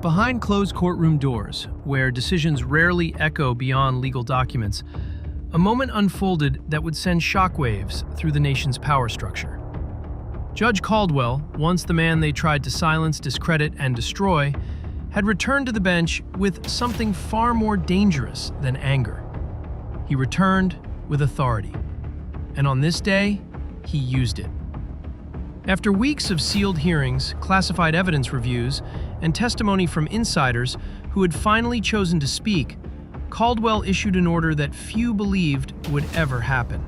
Behind closed courtroom doors, where decisions rarely echo beyond legal documents, a moment unfolded that would send shockwaves through the nation's power structure. Judge Caldwell, once the man they tried to silence, discredit, and destroy, had returned to the bench with something far more dangerous than anger. He returned with authority. And on this day, he used it. After weeks of sealed hearings, classified evidence reviews, and testimony from insiders who had finally chosen to speak, Caldwell issued an order that few believed would ever happen.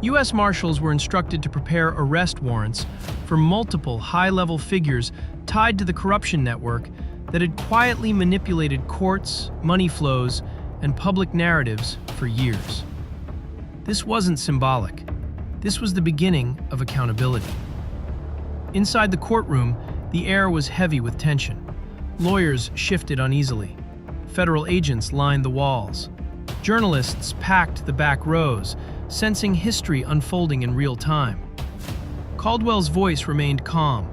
U.S. Marshals were instructed to prepare arrest warrants for multiple high-level figures tied to the corruption network that had quietly manipulated courts, money flows, and public narratives for years. This wasn't symbolic. This was the beginning of accountability. Inside the courtroom, the air was heavy with tension. Lawyers shifted uneasily. Federal agents lined the walls. Journalists packed the back rows, sensing history unfolding in real time. Caldwell's voice remained calm,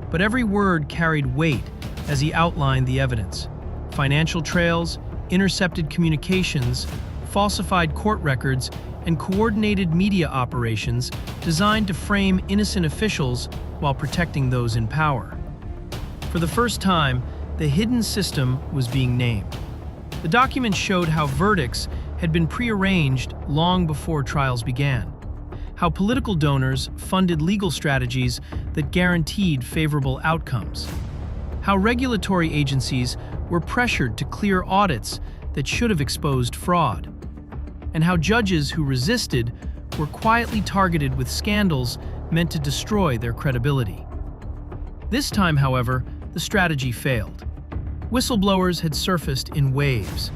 but every word carried weight as he outlined the evidence. Financial trails, intercepted communications, falsified court records, and coordinated media operations designed to frame innocent officials while protecting those in power. For the first time, the hidden system was being named. The document showed how verdicts had been prearranged long before trials began, how political donors funded legal strategies that guaranteed favorable outcomes, how regulatory agencies were pressured to clear audits that should have exposed fraud, and how judges who resisted were quietly targeted with scandals meant to destroy their credibility. This time, however, the strategy failed. Whistleblowers had surfaced in waves.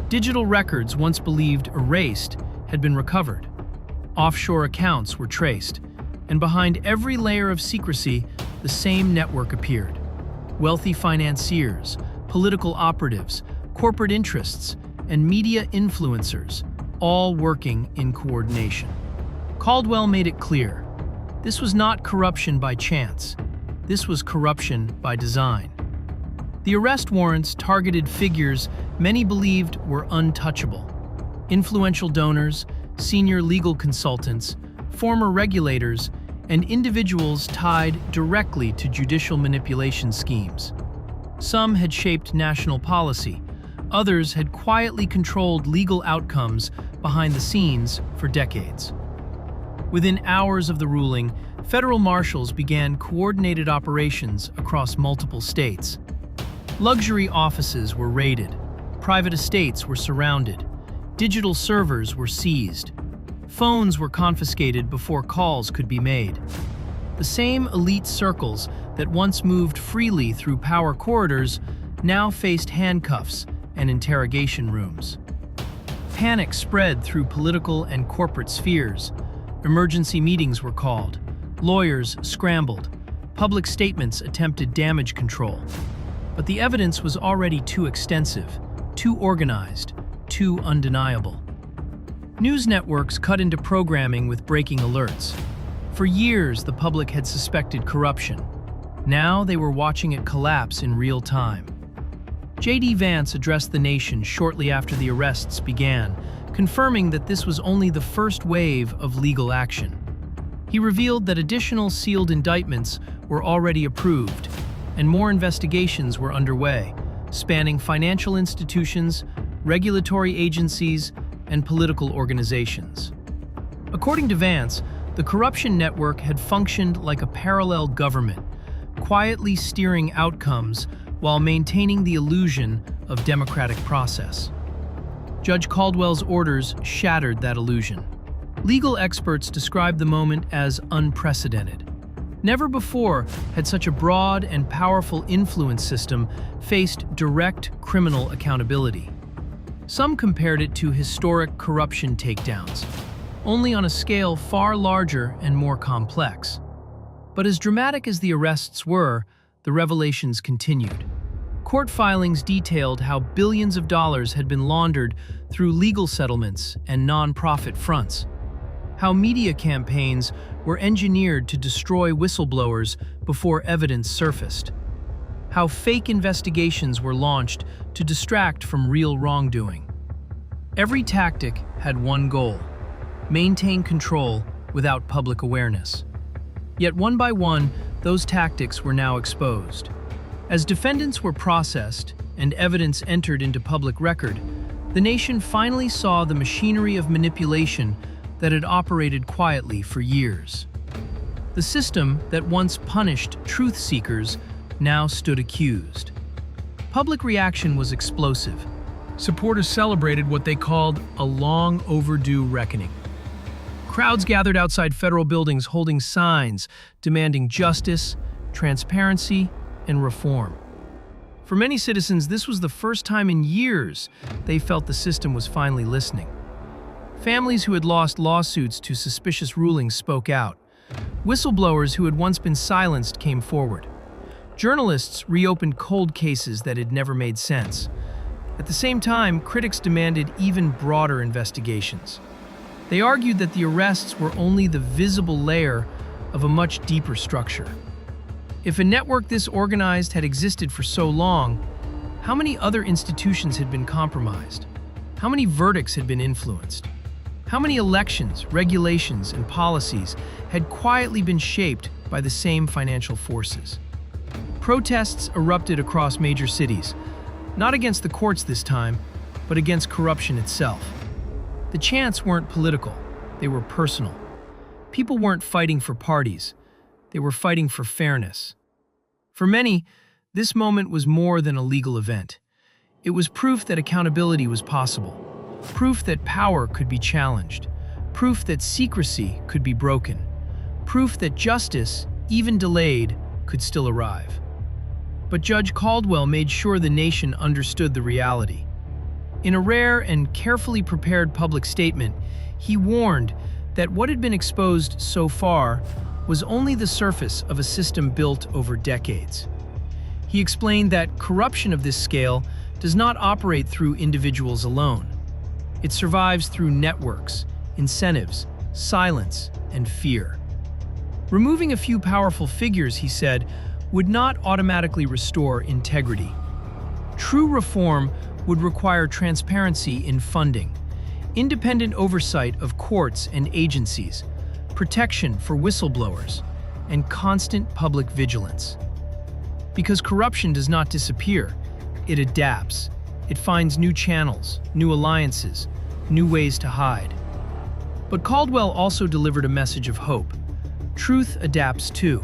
Digital records once believed erased had been recovered. Offshore accounts were traced, and behind every layer of secrecy, the same network appeared. Wealthy financiers, political operatives, corporate interests, and media influencers, all working in coordination. Caldwell made it clear, this was not corruption by chance. This was corruption by design. The arrest warrants targeted figures many believed were untouchable. Influential donors, senior legal consultants, former regulators, and individuals tied directly to judicial manipulation schemes. Some had shaped national policy. Others had quietly controlled legal outcomes behind the scenes for decades. Within hours of the ruling, federal marshals began coordinated operations across multiple states. Luxury offices were raided, private estates were surrounded, digital servers were seized, phones were confiscated before calls could be made. The same elite circles that once moved freely through power corridors now faced handcuffs and interrogation rooms. Panic spread through political and corporate spheres. Emergency meetings were called. Lawyers scrambled. Public statements attempted damage control. But the evidence was already too extensive, too organized, too undeniable. News networks cut into programming with breaking alerts. For years, the public had suspected corruption. Now they were watching it collapse in real time. J.D. Vance addressed the nation shortly after the arrests began, confirming that this was only the first wave of legal action. He revealed that additional sealed indictments were already approved, and more investigations were underway, spanning financial institutions, regulatory agencies, and political organizations. According to Vance, the corruption network had functioned like a parallel government, quietly steering outcomes while maintaining the illusion of democratic process. Judge Caldwell's orders shattered that illusion. Legal experts described the moment as unprecedented. Never before had such a broad and powerful influence system faced direct criminal accountability. Some compared it to historic corruption takedowns, only on a scale far larger and more complex. But as dramatic as the arrests were, the revelations continued. Court filings detailed how billions of dollars had been laundered through legal settlements and non-profit fronts, how media campaigns were engineered to destroy whistleblowers before evidence surfaced, how fake investigations were launched to distract from real wrongdoing. Every tactic had one goal: maintain control without public awareness. Yet one by one, those tactics were now exposed. As defendants were processed and evidence entered into public record, the nation finally saw the machinery of manipulation that had operated quietly for years. The system that once punished truth seekers now stood accused. Public reaction was explosive. Supporters celebrated what they called a long overdue reckoning. Crowds gathered outside federal buildings holding signs demanding justice, transparency, and reform. For many citizens, this was the first time in years they felt the system was finally listening. Families who had lost lawsuits to suspicious rulings spoke out. Whistleblowers who had once been silenced came forward. Journalists reopened cold cases that had never made sense. At the same time, critics demanded even broader investigations. They argued that the arrests were only the visible layer of a much deeper structure. If a network this organized had existed for so long, how many other institutions had been compromised? How many verdicts had been influenced? How many elections, regulations, and policies had quietly been shaped by the same financial forces? Protests erupted across major cities, not against the courts this time, but against corruption itself. The chants weren't political, they were personal. People weren't fighting for parties, they were fighting for fairness. For many, this moment was more than a legal event. It was proof that accountability was possible, proof that power could be challenged, proof that secrecy could be broken, proof that justice, even delayed, could still arrive. But Judge Caldwell made sure the nation understood the reality. In a rare and carefully prepared public statement, he warned that what had been exposed so far was only the surface of a system built over decades. He explained that corruption of this scale does not operate through individuals alone. It survives through networks, incentives, silence, and fear. Removing a few powerful figures, he said, would not automatically restore integrity. True reform would require transparency in funding, independent oversight of courts and agencies, protection for whistleblowers, and constant public vigilance. Because corruption does not disappear, it adapts. It finds new channels, new alliances, new ways to hide. But Caldwell also delivered a message of hope. Truth adapts too.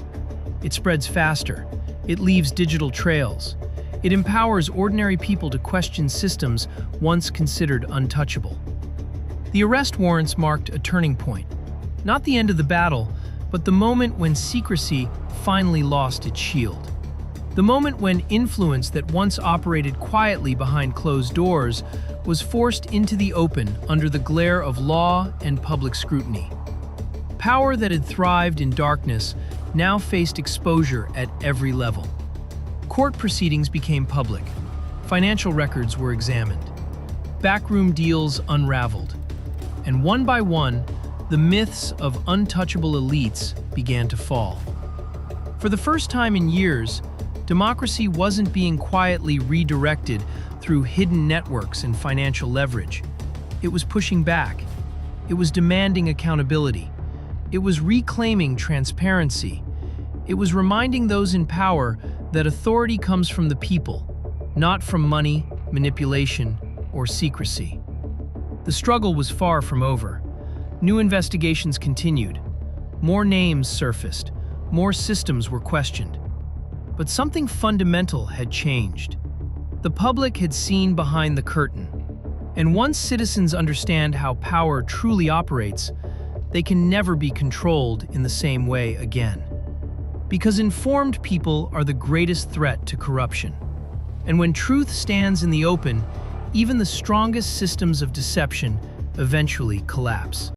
It spreads faster. It leaves digital trails. It empowers ordinary people to question systems once considered untouchable. The arrest warrants marked a turning point. Not the end of the battle, but the moment when secrecy finally lost its shield. The moment when influence that once operated quietly behind closed doors was forced into the open under the glare of law and public scrutiny. Power that had thrived in darkness now faced exposure at every level. Court proceedings became public. Financial records were examined. Backroom deals unraveled. And one by one, the myths of untouchable elites began to fall. For the first time in years, democracy wasn't being quietly redirected through hidden networks and financial leverage. It was pushing back. It was demanding accountability. It was reclaiming transparency. It was reminding those in power that authority comes from the people, not from money, manipulation, or secrecy. The struggle was far from over. New investigations continued. More names surfaced. More systems were questioned. But something fundamental had changed. The public had seen behind the curtain. And once citizens understand how power truly operates, they can never be controlled in the same way again. Because informed people are the greatest threat to corruption. And when truth stands in the open, even the strongest systems of deception eventually collapse.